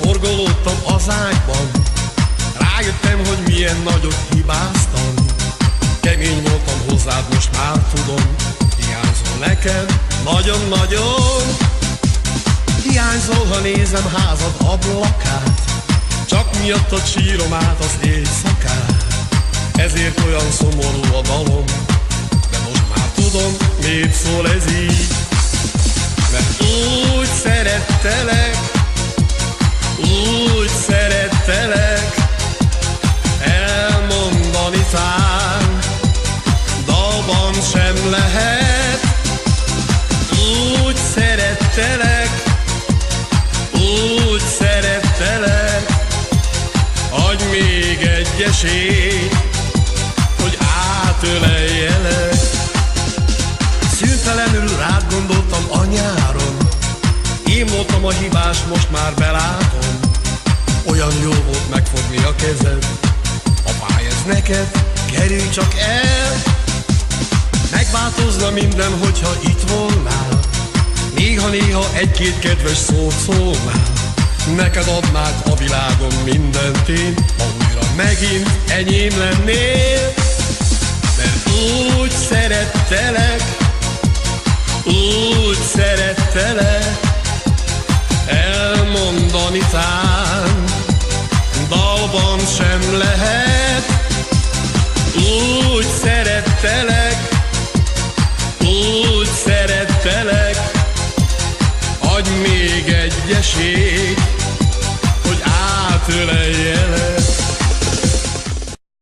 forgolódtam az ágyban, rájöttem, hogy milyen nagyot hibáztam. Kemény voltam hozzád, most már tudom, hiányzol neked nagyon-nagyon. Hiányzol, ha nézem házad ablakát, csak miattad sírom át az éjszakát. Ezért olyan szomorú a dalom, de most már tudom, miért szól ez így. Mert úgy szerettelek, úgy szerettelek, elmondani tán dalban sem lehet. Úgy szerettelek, úgy szerettelek, adj még egy esélyt, hogy átöleljelek. Szüntelenül rád gondoltam a nyáron, én voltam a hibás, most már belátom. Olyan jó volt megfogni a kezed, a báj ez neked, kerülj csak el. Megváltozna minden, hogyha itt volnál, néha-néha egy-két kedves szót szólnál. Neked adnák a világon mindent én, ha újra megint enyém lennél. Mert úgy szerettelek, úgy szerettelek, elmondani tán dalban sem lehet. Úgy szerettelek, úgy szerettelek, adj még egy esélyt, hogy átöleljelek.